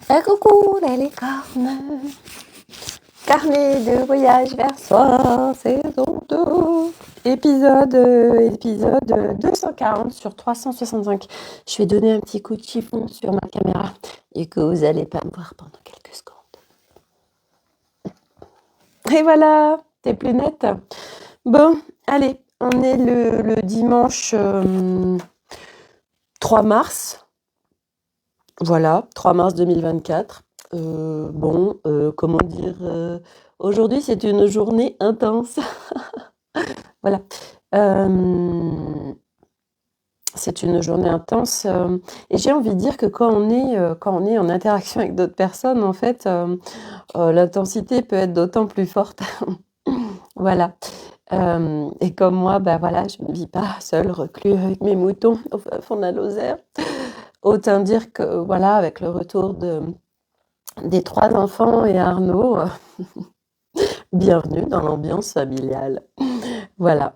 Coucou les licornes, carnet de voyage vers soi, saison 2, épisode 240 sur 365. Je vais donner un petit coup de chiffon sur ma caméra et que vous allez pas me voir pendant quelques secondes. Et voilà, t'es plus nette. Bon, allez, on est le dimanche 3 mars. Voilà, 3 mars 2024. Comment dire, aujourd'hui c'est une journée intense. Voilà. C'est une journée intense et j'ai envie de dire que quand on est en interaction avec d'autres personnes, en fait, l'intensité peut être d'autant plus forte. Voilà. Et comme moi, bah voilà, je ne vis pas seule, reclus avec mes moutons au fond de la Lozère. Autant dire que voilà, avec le retour des 3 enfants et Arnaud, bienvenue dans l'ambiance familiale. Voilà.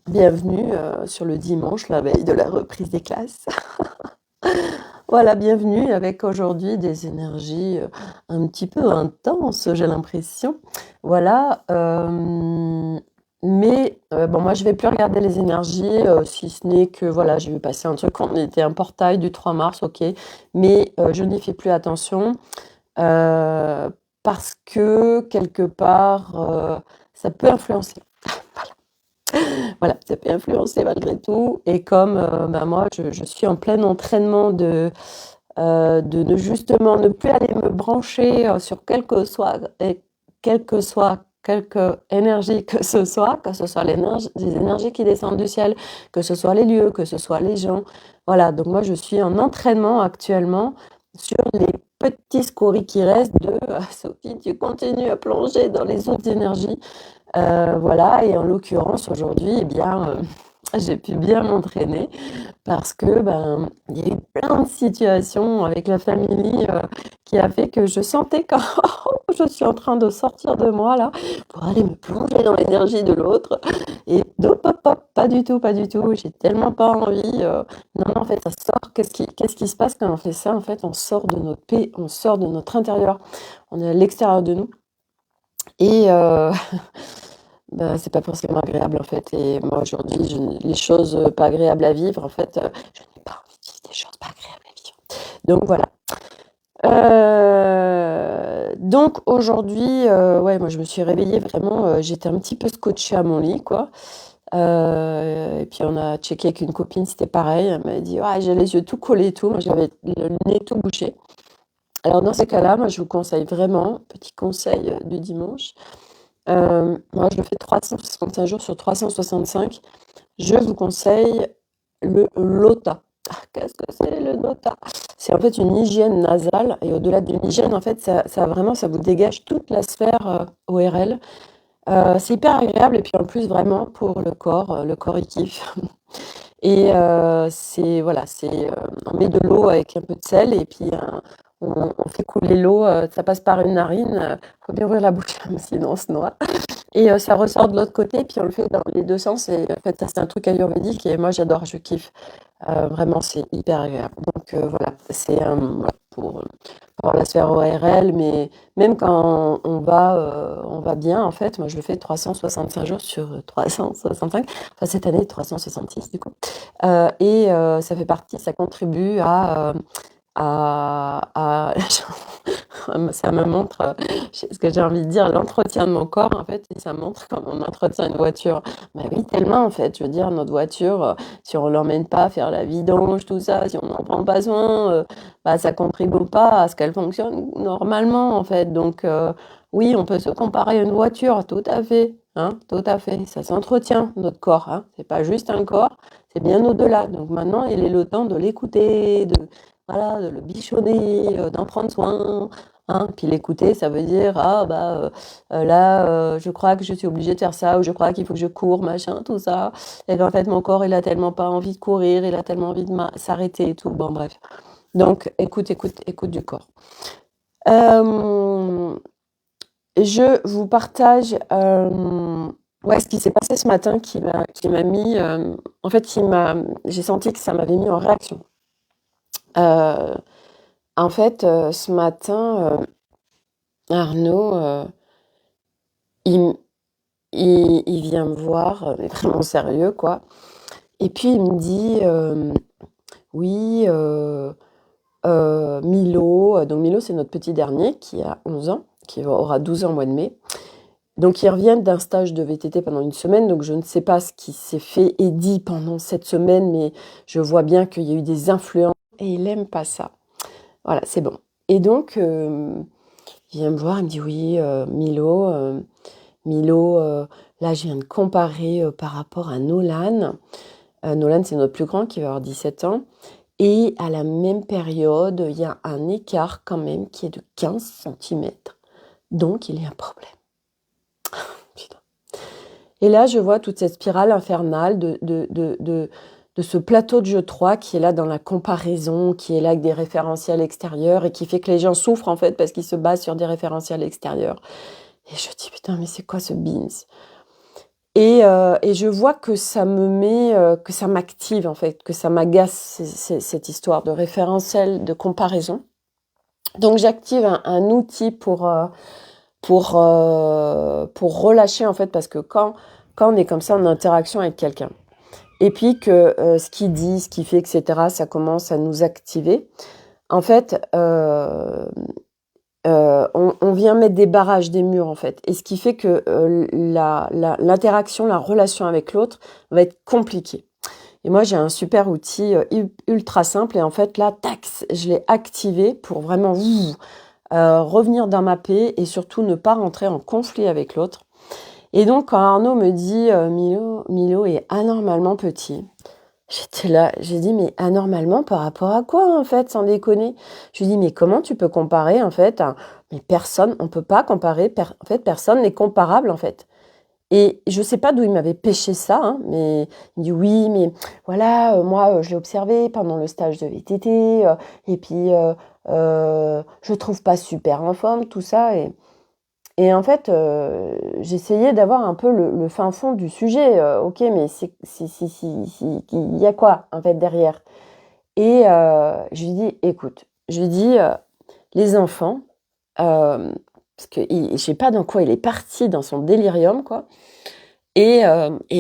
Bienvenue sur le dimanche, la veille de la reprise des classes. Voilà, bienvenue avec aujourd'hui des énergies un petit peu intenses, j'ai l'impression. Voilà. Bon, moi, je vais plus regarder les énergies, si ce n'est que, voilà, j'ai vu passer un truc, on était un portail du 3 mars, ok, mais je n'y fais plus attention. Parce que quelque part, ça peut influencer. Voilà, ça peut influencer malgré tout. Et comme moi, je suis en plein entraînement de ne justement ne plus aller me brancher sur quelque énergie que ce soit les énergies qui descendent du ciel, que ce soit les lieux, que ce soit les gens. Voilà, donc moi je suis en entraînement actuellement sur les petits scories qui restent de Sophie, tu continues à plonger dans les autres énergies. Voilà, et en l'occurrence aujourd'hui, eh bien, j'ai pu bien m'entraîner parce que il y a eu plein de situations avec la famille qui a fait que je sentais que je suis en train de sortir de moi là pour aller me plonger dans l'énergie de l'autre. Et hop, hop, hop, pas du tout, pas du tout. J'ai tellement pas envie. Non, non, en fait, ça sort. Qu'est-ce qui se passe quand on fait ça? En fait, on sort de notre paix, on sort de notre intérieur. On est à l'extérieur de nous. Et c'est pas forcément agréable en fait. Et moi aujourd'hui, les choses pas agréables à vivre, en fait, je n'ai pas envie de vivre des choses pas agréables à vivre. Donc voilà. Donc aujourd'hui, ouais, moi je me suis réveillée vraiment, j'étais un petit peu scotchée à mon lit, quoi. Et puis on a checké avec une copine, c'était pareil. Elle m'a dit, ah, j'ai les yeux tout collés et tout. Moi j'avais le nez tout bouché. Alors dans ces cas-là, moi je vous conseille vraiment, petit conseil du dimanche, moi, je le fais 365 jours sur 365. Je vous conseille le Lota. Ah, qu'est-ce que c'est le Lota? C'est en fait une hygiène nasale et au-delà d'une hygiène, en fait, ça vraiment, ça vous dégage toute la sphère ORL. C'est hyper agréable et puis en plus, vraiment, pour le corps il kiffe. Et c'est voilà, on met de l'eau avec un peu de sel et puis on fait couler l'eau, ça passe par une narine, faut bien ouvrir la bouche sinon on se noie. Et ça ressort de l'autre côté, puis on le fait dans les 2 sens et en fait, ça, c'est un truc ayurvédique et moi, j'adore, je kiffe. Vraiment, c'est hyper agréable. Donc voilà, c'est voilà, pour la sphère ORL, mais même quand on va bien, en fait, moi, je le fais 365 jours sur 365, enfin cette année, 366 du coup. Ça fait partie, ça contribue à ça me montre, ce que j'ai envie de dire, l'entretien de mon corps, en fait, et ça montre comment on entretient une voiture. Bah oui, tellement, en fait. Je veux dire, notre voiture, si on l'emmène pas faire la vidange, tout ça, si on n'en prend pas soin, ça contribue pas à ce qu'elle fonctionne normalement, en fait. Donc, oui, on peut se comparer à une voiture, tout à fait, hein, tout à fait. Ça s'entretient, notre corps, hein. C'est pas juste un corps, c'est bien au-delà. Donc maintenant, il est le temps de l'écouter, voilà, de le bichonner, d'en prendre soin, hein. Puis l'écouter, ça veut dire, ah là, je crois que je suis obligée de faire ça, ou je crois qu'il faut que je cours, machin, tout ça. Et qu'en fait, mon corps, il a tellement pas envie de courir, il a tellement envie de s'arrêter et tout. Bon, bref. Donc, écoute, écoute, écoute du corps. Euh, je vous partage ouais, ce qui s'est passé ce matin qui m'a mis, en fait, j'ai senti que ça m'avait mis en réaction. Euh, En fait, ce matin, Arnaud, il, m- il vient me voir, mais vraiment sérieux, quoi. Et puis il me dit, oui, Milo, donc Milo, c'est notre petit dernier qui a 11 ans, qui aura 12 ans au mois de mai. Donc ils reviennent d'un stage de VTT pendant une semaine, donc je ne sais pas ce qui s'est fait et dit pendant cette semaine, mais je vois bien qu'il y a eu des influences et il aime pas ça. Voilà, c'est bon. Et donc, il vient me voir, il me dit oui, Milo, là je viens de comparer par rapport à Nolan. Nolan, c'est notre plus grand qui va avoir 17 ans. Et à la même période, il y a un écart quand même qui est de 15 centimètres. Donc il y a un problème. Putain. Et là, je vois toute cette spirale infernale de ce plateau de jeu 3 qui est là dans la comparaison, qui est là avec des référentiels extérieurs et qui fait que les gens souffrent en fait parce qu'ils se basent sur des référentiels extérieurs. Et je dis putain, mais c'est quoi ce beans? Et je vois que ça me met, que ça m'active en fait, que ça m'agace cette histoire de référentiel, de comparaison. Donc j'active un outil pour relâcher en fait, parce que quand on est comme ça en interaction avec quelqu'un, et puis que ce qu'il dit, ce qu'il fait, etc., ça commence à nous activer, en fait, on vient mettre des barrages, des murs en fait. Et ce qui fait que l'interaction, la relation avec l'autre va être compliquée. Et moi, j'ai un super outil ultra simple. Et en fait, là, tac, je l'ai activé pour vraiment revenir dans ma paix et surtout ne pas rentrer en conflit avec l'autre. Et donc, quand Arnaud me dit Milo est anormalement petit, j'étais là, j'ai dit, mais anormalement par rapport à quoi, en fait, sans déconner? Je lui dis, mais comment tu peux comparer, en fait, mais personne, on peut pas comparer, en fait, personne n'est comparable, en fait. Et je sais pas d'où il m'avait pêché ça, hein, mais il me dit, oui, mais voilà, moi, je l'ai observé pendant le stage de VTT, et puis, je trouve pas super en forme, tout ça, et en fait, j'essayais d'avoir un peu le fin fond du sujet. Ok, mais il y a quoi en fait derrière? Et je lui dis, écoute, je lui dis, les enfants, parce que je sais pas dans quoi il est parti dans son délirium, quoi. Et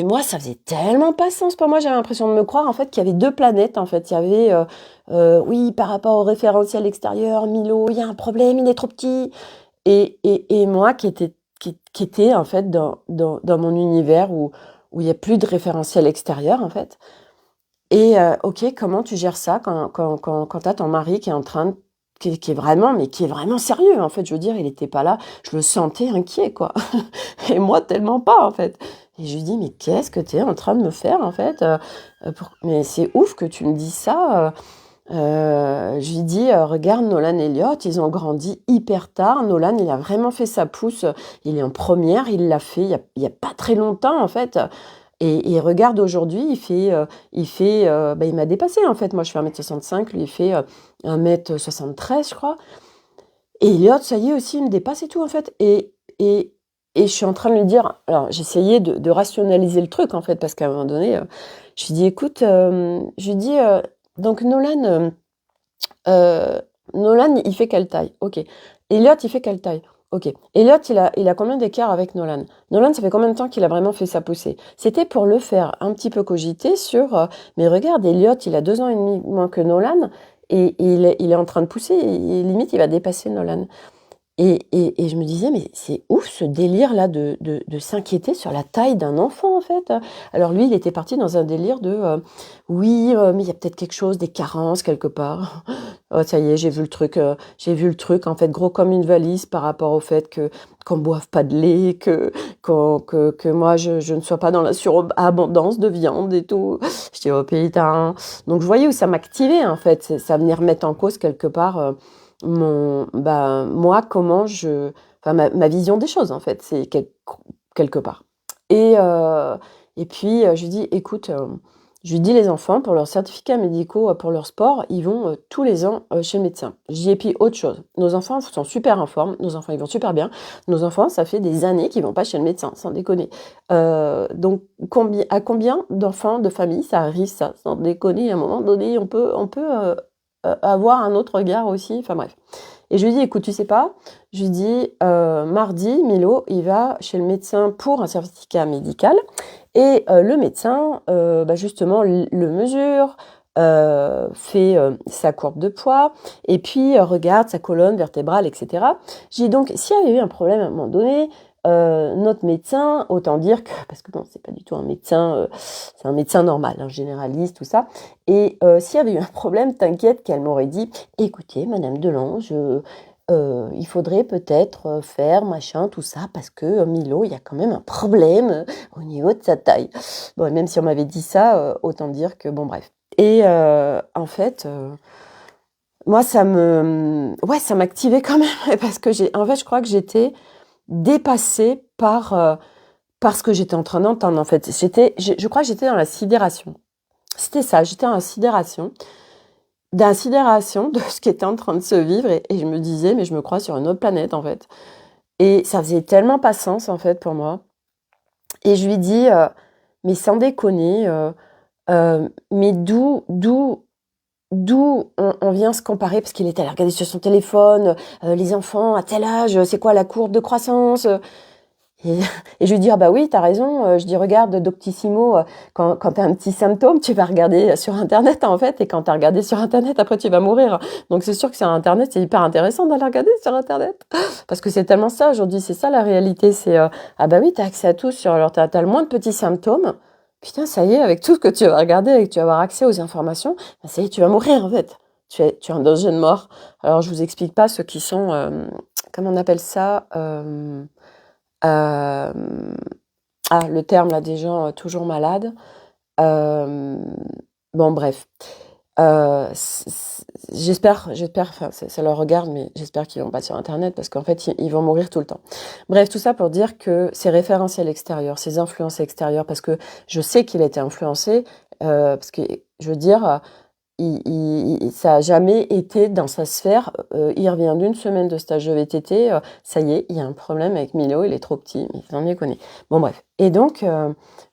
moi, ça faisait tellement pas sens pour moi. J'avais l'impression de me croire en fait qu'il y avait deux planètes. En fait, il y avait, oui, par rapport au référentiel extérieur, Milo, il y a un problème, il est trop petit. Et moi qui était en fait dans mon univers où il n'y a plus de référentiel extérieur en fait. Et ok, comment tu gères ça quand tu as ton mari qui est en train de, qui est vraiment, mais qui est vraiment sérieux en fait. Je veux dire, il n'était pas là, je le sentais inquiet quoi. Et moi tellement pas en fait. Et je lui dis, mais qu'est-ce que tu es en train de me faire en fait? Mais c'est ouf que tu me dis ça. Je lui dis, regarde Nolan Elliott, ils ont grandi hyper tard. Nolan, il a vraiment fait sa pousse. Il est en première, il l'a fait il y a pas très longtemps en fait. Et regarde aujourd'hui, bah, il m'a dépassé en fait. Moi, je fais 1,65 m, lui il fait 1,73 m, je crois. Et Elliott, ça y est aussi, il me dépasse et tout en fait. Et je suis en train de lui dire, alors j'essayais de rationaliser le truc en fait, parce qu'à un moment donné, je lui dis, écoute, je lui dis, donc euh, Nolan, il fait quelle taille? Ok. Elliot, il fait quelle taille? Ok. Elliot, il a combien d'écart avec Nolan? Nolan, ça fait combien de temps qu'il a vraiment fait sa poussée? C'était pour le faire un petit peu cogiter sur, mais regarde, Elliot, il a 2 ans et demi moins que Nolan et il est en train de pousser et limite, il va dépasser Nolan. Et je me disais, mais c'est ouf ce délire-là de s'inquiéter sur la taille d'un enfant, en fait. Alors lui, il était parti dans un délire de, oui, mais il y a peut-être quelque chose, des carences quelque part. Oh, ça y est, j'ai vu le truc, en fait, gros comme une valise par rapport au fait qu'on boive pas de lait, que moi, je ne sois pas dans la surabondance de viande et tout. Je dis, oh putain. Donc je voyais où ça m'activait, en fait. Ça venait remettre en cause quelque part moi, enfin, ma vision des choses, en fait, c'est quelque part. Et, euh, et puis, je lui dis, écoute, je lui dis, les enfants, pour leurs certificats médicaux, pour leur sport, ils vont tous les ans chez le médecin. Et puis, autre chose, nos enfants sont super en forme, nos enfants, ils vont super bien. Nos enfants, ça fait des années qu'ils vont pas chez le médecin, sans déconner. Donc, à combien d'enfants, de familles, ça arrive, ça, sans déconner, à un moment donné, on peut avoir un autre regard aussi, enfin bref. Et je lui dis: «Écoute, tu sais pas?» Je lui dis: Mardi, Milo, il va chez le médecin pour un certificat médical et le médecin, bah, justement le mesure, fait, sa courbe de poids et puis, regarde sa colonne vertébrale et cetera. J'ai dit: «Donc s'il y avait eu un problème à un moment donné, notre médecin, autant dire que» parce que bon, c'est pas du tout un médecin, c'est un médecin normal, un généraliste, tout ça et s'il y avait eu un problème, t'inquiète qu'elle m'aurait dit: «Écoutez madame Delange, il faudrait peut-être, faire machin, tout ça, parce que, Milo, il y a quand même un problème, au niveau de sa taille». Bon, même si on m'avait dit ça, autant dire que bon bref et en fait, moi ouais, ça m'activait quand même parce que en fait, je crois que j'étais dépassée par ce que j'étais en train d'entendre, en fait. Je crois que j'étais dans la sidération. C'était ça, j'étais en sidération, de ce qui était en train de se vivre et je me disais: «Mais je me crois sur une autre planète, en fait» et ça faisait tellement pas sens, en fait, pour moi et je lui dis: «Mais sans déconner, mais d'où on vient se comparer?» parce qu'il était allé regarder sur son téléphone, les enfants à tel âge, c'est quoi la courbe de croissance, et et je lui dis: «Ah bah oui, tu as raison», je dis: «Regarde Doctissimo, quand tu as un petit symptôme, tu vas regarder sur internet, en fait et quand tu as regardé sur internet, après tu vas mourir. Donc c'est sûr que sur internet, c'est hyper intéressant d'aller regarder sur internet». Parce que c'est tellement ça aujourd'hui, c'est ça la réalité, c'est, ah bah oui, tu as accès à tout sur alors tu as le moindre petit symptôme, putain, ça y est, avec tout ce que tu vas regarder et que tu vas avoir accès aux informations, bah ça y est, tu vas mourir, en fait. Tu es en danger de mort. Alors je vous explique pas ceux qui sont, comment on appelle ça? Hem, le terme là des gens, toujours malades. Hem, bon bref, j'espère enfin ça leur regarde, mais j'espère qu'ils vont pas sur internet parce qu'en fait ils vont mourir tout le temps. Bref, tout ça pour dire que ces référentiels extérieurs, ces influences extérieures parce que je sais qu'il a été influencé, parce que je veux dire, ça a jamais été dans sa sphère, il revient d'une semaine de stage de VTT, ça y est, il y a un problème avec Milo, il est trop petit, mais sans déconner. Bon bref et donc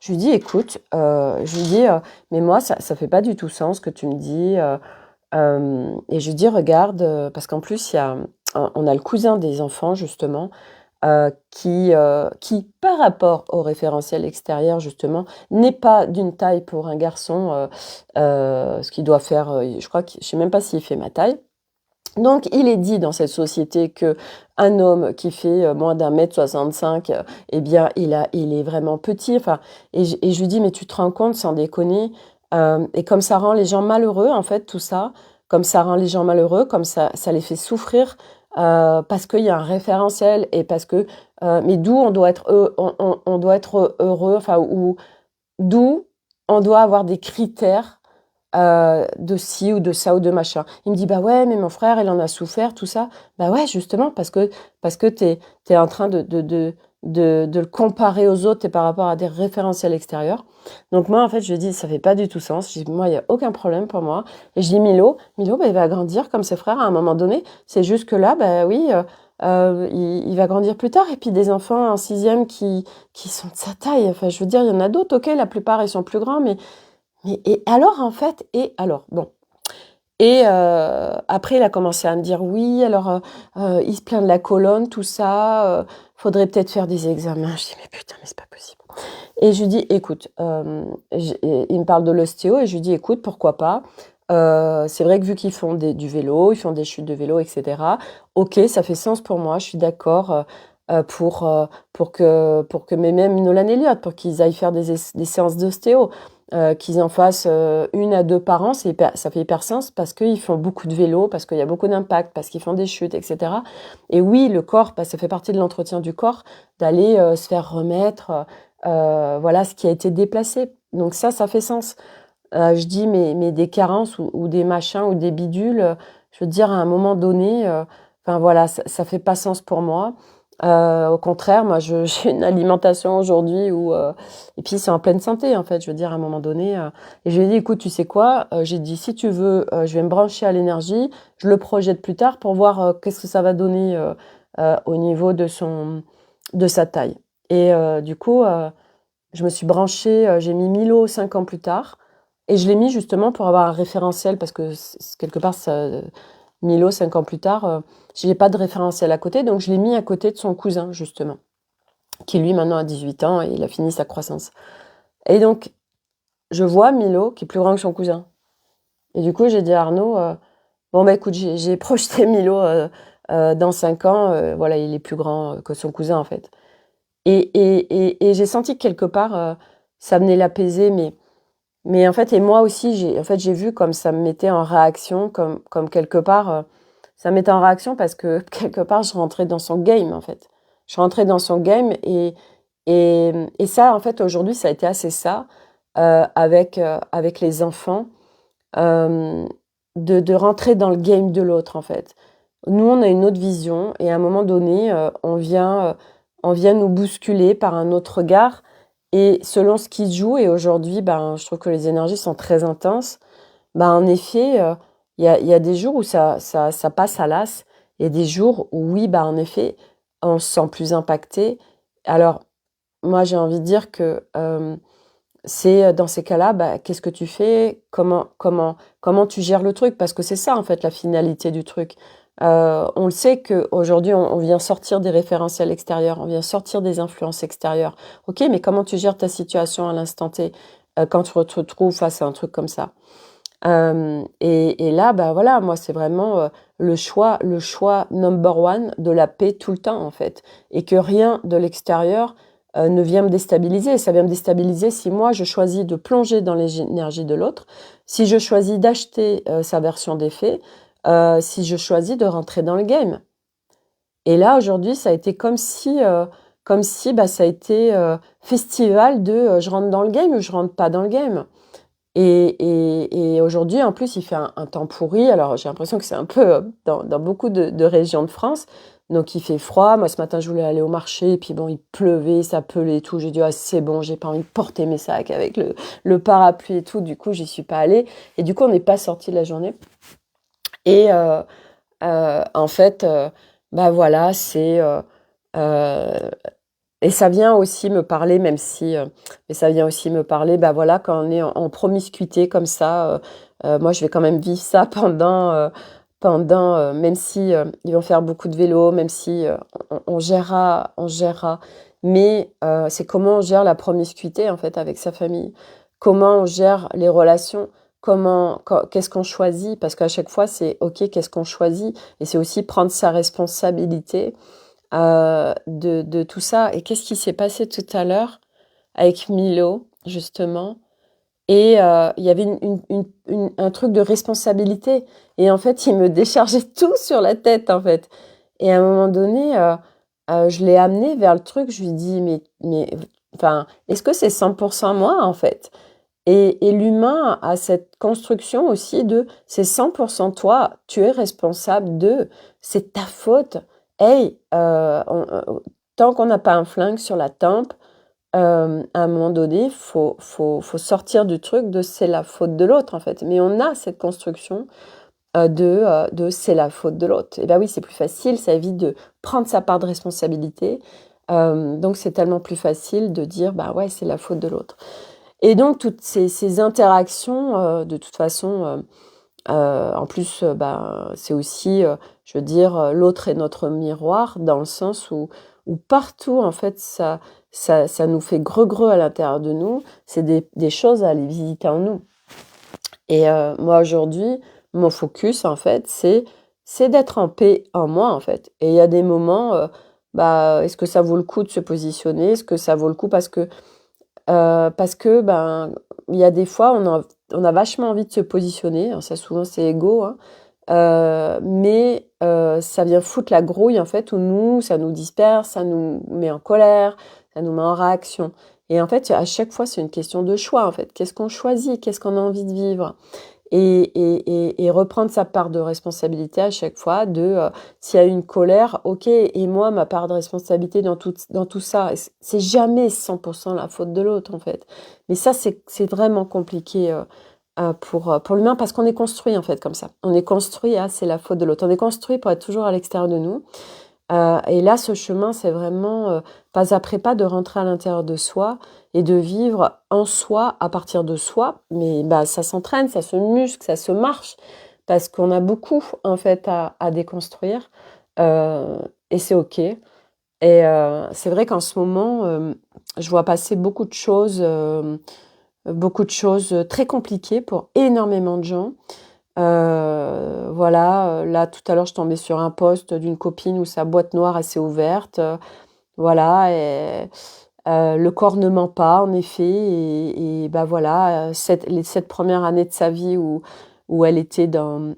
je lui dis: «Écoute», je lui dis, «Mais moi ça fait pas du tout sens ce que tu me dis», et je lui dis: «Regarde», parce qu'en plus il y a on a le cousin des enfants justement, qui par rapport au référentiel extérieur justement, n'est pas d'une taille pour un garçon, ce qui doit faire, je crois que je sais même pas s'il fait ma taille. Donc il est dit dans cette société que un homme qui fait, moins d'1,65 m, eh bien il est vraiment petit, enfin et je lui dis: «Mais tu te rends compte sans déconner?» Et comme ça rend les gens malheureux en fait tout ça, comme ça rend les gens malheureux, comme ça les fait souffrir, parce qu'il y a un référentiel et parce que, mais d'où on doit être on doit être heureux, enfin ou d'où on doit avoir des critères, de ci ou de ça ou de machin. Il me dit: «Bah ouais, mais mon frère, il en a souffert, tout ça». Bah ouais, justement, parce que tu es en train de le comparer aux autres et par rapport à des référentiels extérieurs. Donc moi, en fait, je lui dis: «Ça fait pas du tout sens». Je dis: «Moi, il y a aucun problème pour moi» et je dis: «Milo, bah, il va grandir comme ses frères à un moment donné. C'est juste que là, bah oui, il va grandir plus tard et puis des enfants en 6e qui sont de sa taille, enfin, je veux dire, il y en a d'autres, OK, la plupart, ils sont plus grands, mais et alors en fait et alors? Bon et après il a commencé à me dire: «Oui alors, il se plaint de la colonne tout ça, faudrait peut-être faire des examens». Je dis: «Mais putain, mais c'est pas possible» et je lui dis: «Écoute», il me parle de l'ostéo et je lui dis: «Écoute, pourquoi pas? C'est vrai que vu qu'ils font du vélo, ils font des chutes de vélo et cetera, OK, ça fait sens pour moi, je suis d'accord, pour que mais même Nolan Elliott, pour qu'ils aillent faire des séances d'ostéo, qu'ils en fassent, 1 à 2 par an, ça fait hyper sens parce qu'ils font beaucoup de vélo, parce qu'il y a beaucoup d'impact, parce qu'ils font des chutes et cetera et oui, le corps, bah, ça fait partie de l'entretien du corps d'aller, se faire remettre, voilà, ce qui a été déplacé. Donc ça fait sens. Je dis: «Mais des carences ou des machins ou des bidules», je veux dire à un moment donné, enfin voilà, ça fait pas sens pour moi. Au contraire, moi j'ai une alimentation aujourd'hui où, et puis c'est en pleine santé en fait, je veux dire à un moment donné, et je lui ai dit: «Écoute, tu sais quoi?» J'ai dit: «Si tu veux, je vais me brancher à l'énergie, je le projette plus tard pour voir, qu'est-ce que ça va donner, au niveau de sa taille» et du coup, je me suis branchée, j'ai mis Milo 5 ans plus tard. Et je l'ai mis justement pour avoir un référentiel, parce que quelque part, Milo, 5 ans plus tard, je n'ai pas de référentiel à côté, donc je l'ai mis à côté de son cousin, justement, qui lui maintenant a 18 ans et il a fini sa croissance. Et donc, je vois Milo qui est plus grand que son cousin. Et du coup, j'ai dit à Arnaud, bon, bah écoute, j'ai projeté Milo dans 5 ans, voilà, il est plus grand que son cousin, en fait. Et j'ai senti que quelque part, ça venait l'apaiser, mais en fait, et moi aussi, j'ai vu comme ça me mettait en réaction, comme quelque part, ça me mettait en réaction parce que quelque part, je rentrais dans son game, en fait. Je rentrais dans son game et ça, en fait, aujourd'hui, ça a été assez ça, avec les enfants, euh, de rentrer dans le game de l'autre, en fait. Nous, on a une autre vision et à un moment donné, on vient nous bousculer par un autre regard et selon ce qui se joue, et aujourd'hui, ben, je trouve que les énergies sont très intenses, ben, en effet, il y a des jours où ça passe à l'as et des jours où, oui, ben, en effet, on se sent plus impacté. Alors, moi, j'ai envie de dire que c'est dans ces cas-là, bah, qu'est-ce que tu fais? Comment tu gères le truc? Parce que c'est ça, en fait, la finalité du truc. On le sait qu'aujourd'hui, on vient sortir des référentiels extérieurs, on vient sortir des influences extérieures. Ok, mais comment tu gères ta situation à l'instant T quand tu te retrouves face à un truc comme ça? Et là, bah voilà, moi, c'est vraiment le choix number one de la paix tout le temps, en fait. Et que rien de l'extérieur ne vient me déstabiliser. Ça vient me déstabiliser si moi, je choisis de plonger dans les énergies de l'autre, si je choisis d'acheter sa version des faits, si je choisis de rentrer dans le game. Et là, aujourd'hui, ça a été comme si bah, ça a été festival de je rentre dans le game ou je rentre pas dans le game. Et aujourd'hui, en plus, il fait un temps pourri. Alors, j'ai l'impression que c'est un peu dans beaucoup de régions de France. Donc, il fait froid. Moi, ce matin, je voulais aller au marché. Et puis, bon, il pleuvait, ça pelait et tout. J'ai dit, ah, c'est bon, j'ai pas envie de porter mes sacs avec le parapluie et tout. Du coup, j'y suis pas allée. Et du coup, on n'est pas sorti de la journée. Et en fait, bah voilà, euh, et ça vient aussi me parler, même si, mais ça vient aussi me parler, bah voilà, quand on est en promiscuité comme ça, moi je vais quand même vivre ça même si ils vont faire beaucoup de vélo, même si on gérera, mais c'est comment on gère la promiscuité en fait avec sa famille, comment on gère les relations, qu'est-ce qu'on choisit, parce qu'à chaque fois c'est ok, qu'est-ce qu'on choisit, et c'est aussi prendre sa responsabilité de tout ça. Et qu'est-ce qui s'est passé tout à l'heure avec Milo, justement? Et il y avait un truc de responsabilité. Et en fait, il me déchargeait tout sur la tête, en fait. Et à un moment donné, je l'ai amené vers le truc. Je lui dis, enfin, est-ce que c'est 100% moi, en fait? Et l'humain a cette construction aussi de c'est 100% toi, tu es responsable de, c'est ta faute. Hey, tant qu'on n'a pas un flingue sur la tempe, à un moment donné, faut sortir du truc de c'est la faute de l'autre en fait. Mais on a cette construction de c'est la faute de l'autre. Et ben oui, c'est plus facile, ça évite de prendre sa part de responsabilité. Donc c'est tellement plus facile de dire bah ouais, c'est la faute de l'autre. Et donc toutes ces interactions, de toute façon, en plus, bah, c'est aussi, je veux dire, l'autre est notre miroir dans le sens où partout, en fait, ça nous fait greu-greu à l'intérieur de nous. C'est des choses à aller visiter en nous. Et moi, aujourd'hui, mon focus, en fait, c'est d'être en paix en moi, en fait. Et il y a des moments, bah, est-ce que ça vaut le coup de se positionner? Est-ce que ça vaut le coup parce que, ben, il y a des fois, on a vachement envie de se positionner. Alors ça, souvent, c'est égo, hein. Mais ça vient foutre la grouille, en fait, où nous, ça nous disperse, ça nous met en colère, ça nous met en réaction. Et en fait, à chaque fois, c'est une question de choix, en fait. Qu'est-ce qu'on choisit? Qu'est-ce qu'on a envie de vivre? Et reprendre sa part de responsabilité à chaque fois s'il y a une colère, ok, et moi, ma part de responsabilité dans tout ça, c'est jamais 100% la faute de l'autre, en fait. Mais ça, c'est vraiment compliqué pour l'humain, parce qu'on est construit, en fait, comme ça. On est construit, c'est la faute de l'autre. On est construit pour être toujours à l'extérieur de nous. Et là, ce chemin, c'est vraiment, pas après pas de rentrer à l'intérieur de soi et de vivre en soi, à partir de soi. Mais bah, ça s'entraîne, ça se muscle, ça se marche, parce qu'on a beaucoup, en fait, à déconstruire, heu et c'est OK. Et c'est vrai qu'en ce moment, je vois passer beaucoup de choses, très compliquées pour énormément de gens. Voilà, là, tout à l'heure, je tombais sur un post d'une copine où sa boîte noire, elle s'est ouverte, voilà et le corps ne ment pas, en effet et bah, voilà, les 7 premières années de sa vie où elle était dans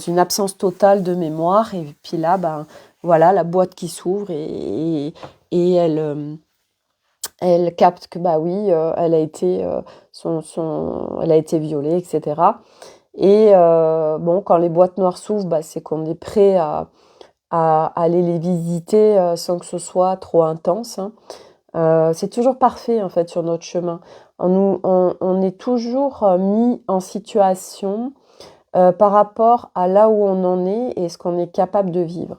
une absence totale de mémoire et puis là, ben, voilà, la boîte qui s'ouvre et elle capte que, bah, oui, elle a été, elle a été violée et cetera et bon, quand les boîtes noires s'ouvrent, bah, c'est qu'on est prêt à aller les visiter, sans que ce soit trop intense, hein. C'est toujours parfait, en fait, sur notre chemin. On est toujours, mis en situation, par rapport à là où on en est et ce qu'on est capable de vivre.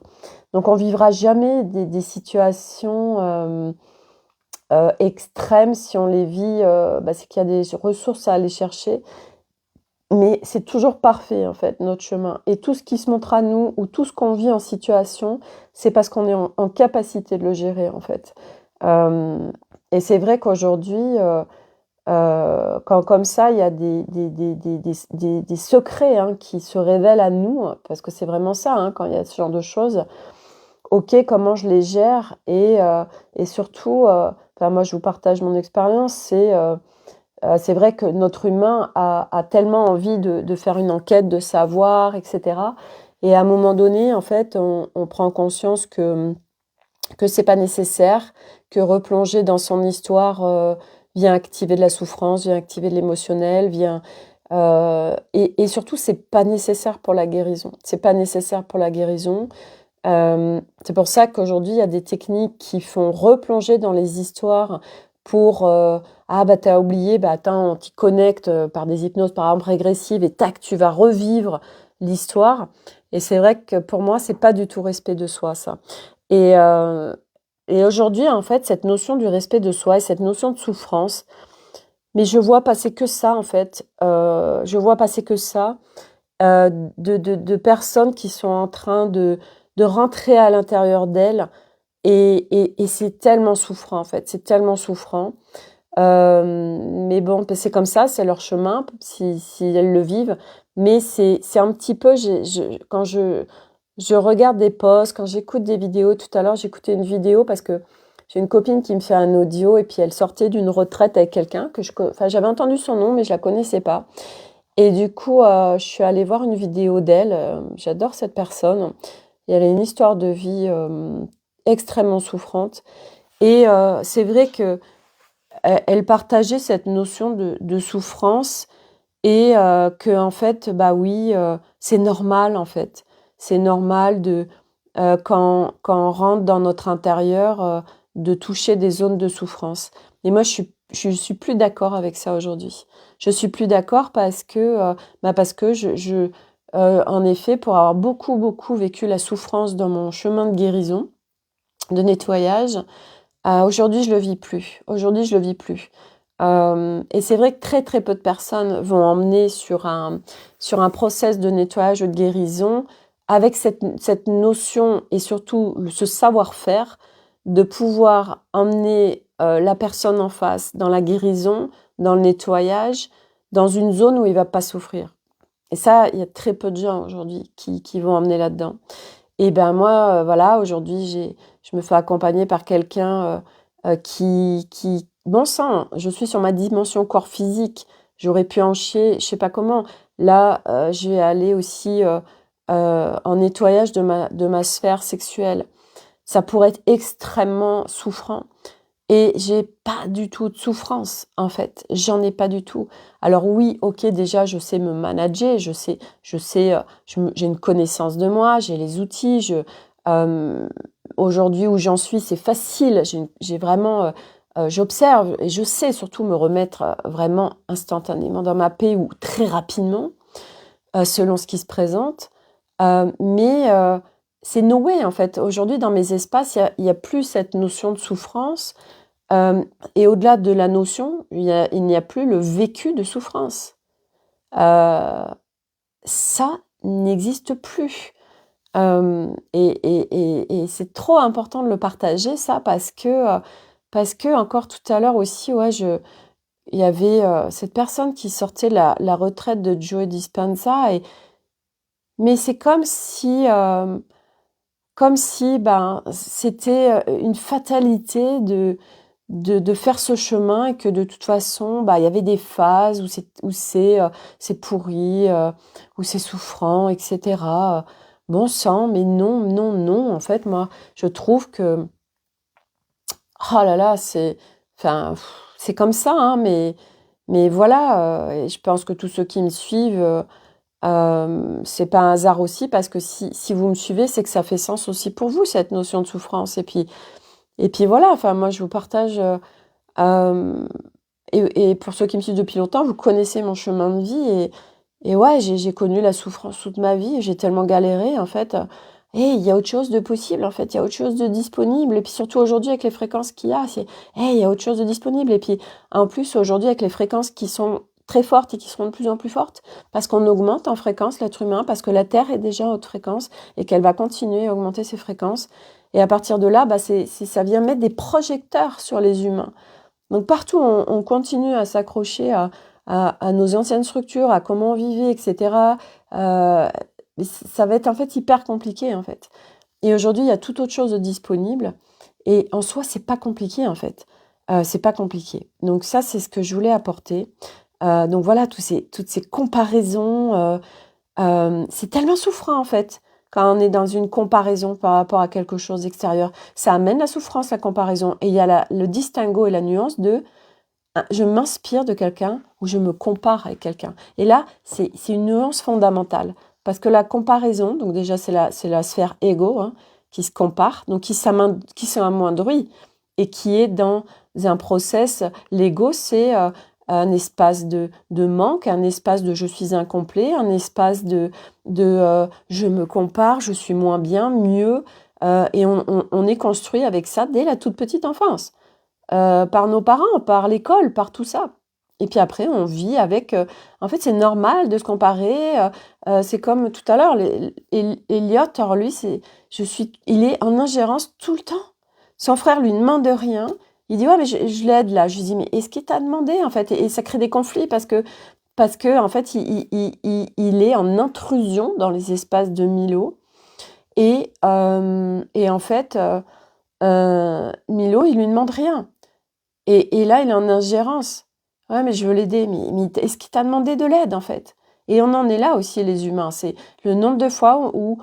Donc on vivra jamais des situations, extrêmes si on les vit, bah, c'est qu'il y a des ressources à aller chercher. Mais c'est toujours parfait, en fait, notre chemin et tout ce qui se montre à nous ou tout ce qu'on vit en situation, c'est parce qu'on est en capacité de le gérer, en fait. Hem et c'est vrai qu'aujourd'hui, quand comme ça, il y a des secrets, hein, qui se révèlent à nous, parce que c'est vraiment ça, hein, quand il y a ce genre de choses. OK, comment je les gère et surtout, enfin, moi, je vous partage mon expérience, c'est vrai que notre humain a tellement envie de faire une enquête, de savoir et cetera et à un moment donné, en fait, on prend conscience que c'est pas nécessaire, que replonger dans son histoire, vient activer de la souffrance, vient activer de l'émotionnel, vient, et surtout c'est pas nécessaire pour la guérison. C'est pas nécessaire pour la guérison. C'est pour ça qu'aujourd'hui, il y a des techniques qui font replonger dans les histoires pour, «Ah bah, tu as oublié, bah, attends, on t'y connecte, par des hypnoses, par exemple, régressives et tac, tu vas revivre l'histoire» et c'est vrai que pour moi, c'est pas du tout respect de soi, ça et aujourd'hui, en fait, cette notion du respect de soi et cette notion de souffrance, mais je vois passer que ça, en fait, je vois passer que ça, de personnes qui sont en train de rentrer à l'intérieur d'elles et c'est tellement souffrant, en fait, c'est tellement souffrant. Mais bon, bah, c'est comme ça, c'est leur chemin, si elles le vivent. Mais c'est un petit peu, quand je regarde des posts, quand j'écoute des vidéos, tout à l'heure, j'écoutais une vidéo parce que j'ai une copine qui me fait un audio et puis elle sortait d'une retraite avec quelqu'un enfin, j'avais entendu son nom, mais je la connaissais pas. Et du coup, je suis allée voir une vidéo d'elle. J'adore cette personne. Et elle a une histoire de vie extrêmement souffrante. Et c'est vrai que elle partageait cette notion de souffrance et que en fait, bah oui, c'est normal en fait. C'est normal quand on rentre dans notre intérieur, de toucher des zones de souffrance. Et moi, je suis plus d'accord avec ça aujourd'hui. Je suis plus d'accord parce que en effet, pour avoir beaucoup, beaucoup vécu la souffrance dans mon chemin de guérison, de nettoyage, aujourd'hui, je le vis plus. Aujourd'hui, je le vis plus. Et c'est vrai que très, très peu de personnes vont emmener sur un process de nettoyage ou de guérison avec cette notion et surtout ce savoir-faire de pouvoir emmener, la personne en face dans la guérison, dans le nettoyage, dans une zone où il va pas souffrir. Et ça, il y a très peu de gens aujourd'hui qui vont emmener là-dedans. Et ben moi, voilà, aujourd'hui, je me fais accompagner par quelqu'un, qui bon sang, je suis sur ma dimension corps physique, j'aurais pu en chier, je sais pas comment. Là, je vais aller aussi, en nettoyage de ma sphère sexuelle. Ça pourrait être extrêmement souffrant et j'ai pas du tout de souffrance, en fait. J'en ai pas du tout. Alors oui, OK, déjà, je sais me manager, j'ai une connaissance de moi, j'ai les outils, hem, aujourd'hui où j'en suis, c'est facile. J'ai vraiment, j'observe et je sais surtout me remettre, vraiment instantanément dans ma paix ou très rapidement, selon ce qui se présente. Mais c'est no way, en fait. Aujourd'hui, dans mes espaces, il y a plus cette notion de souffrance. Et au-delà de la notion, il n'y a plus le vécu de souffrance. Euh, Ça n'existe plus. Et c'est trop important de le partager, ça, parce que encore tout à l'heure aussi, ouais, il y avait cette personne qui sortait la retraite de Joe Dispenza, mais c'est comme si ben, c'était une fatalité de faire ce chemin et que de toute façon, bah, il y avait des phases où c'est pourri, où c'est souffrant, etc. Bon sang, mais non, non, non. En fait, moi, je trouve que, oh là là, enfin, c'est comme ça, hein, mais voilà. Et je pense que tous ceux qui me suivent, c'est pas un hasard aussi, parce que si vous me suivez, c'est que ça fait sens aussi pour vous, cette notion de souffrance. Et puis voilà, enfin, moi, je vous partage. Euh, et pour ceux qui me suivent depuis longtemps, vous connaissez mon chemin de vie. Et ouais, j'ai connu la souffrance toute ma vie. J'ai tellement galéré, en fait. Et il y a autre chose de possible, en fait. Il y a autre chose de disponible. Et puis surtout aujourd'hui, avec les fréquences qu'il y a, il y a autre chose de disponible. Et puis en plus, aujourd'hui, avec les fréquences qui sont très fortes et qui seront de plus en plus fortes, parce qu'on augmente en fréquence l'être humain, parce que la Terre est déjà en haute fréquence et qu'elle va continuer à augmenter ses fréquences. Et à partir de là, bah, ça vient mettre des projecteurs sur les humains. Donc partout, on continue à s'accrocher à nos anciennes structures, à comment on vivait, etc. Mais ça va être en fait hyper compliqué, en fait. Et aujourd'hui, il y a tout autre chose de disponible. Et en soi, c'est pas compliqué, en fait. C'est pas compliqué. Donc ça, c'est ce que je voulais apporter. Donc voilà, toutes ces comparaisons. C'est tellement souffrant, en fait, quand on est dans une comparaison par rapport à quelque chose d'extérieur. Ça amène la souffrance, la comparaison. Et il y a le distinguo et la nuance de je m'inspire de quelqu'un ou je me compare avec quelqu'un. Et là, c'est une nuance fondamentale. Parce que la comparaison, donc déjà, c'est la sphère égo, hein, qui se compare, donc qui s'amoindrit et qui est dans un process. L'ego, c'est un espace de manque, un espace de je suis incomplet, un espace de je me compare, je suis moins bien, mieux. Et on est construit avec ça dès la toute petite enfance. Par nos parents, par l'école, par tout ça. Et puis après, on vit avec. En fait, c'est normal de se comparer. C'est comme tout à l'heure, Elliot, alors lui, il est en ingérence tout le temps. Son frère lui demande rien. Il dit ouais, mais je l'aide là. Je lui dis mais est-ce qu'il t'a demandé en fait? Et ça crée des conflits parce que en fait, il est en intrusion dans les espaces de Milo. Et en fait, Milo, il lui demande rien. Et là, il est en ingérence. Ouais, mais je veux l'aider. Mais est-ce qu'il t'a demandé de l'aide, en fait? Et on en est là aussi, les humains. C'est le nombre de fois où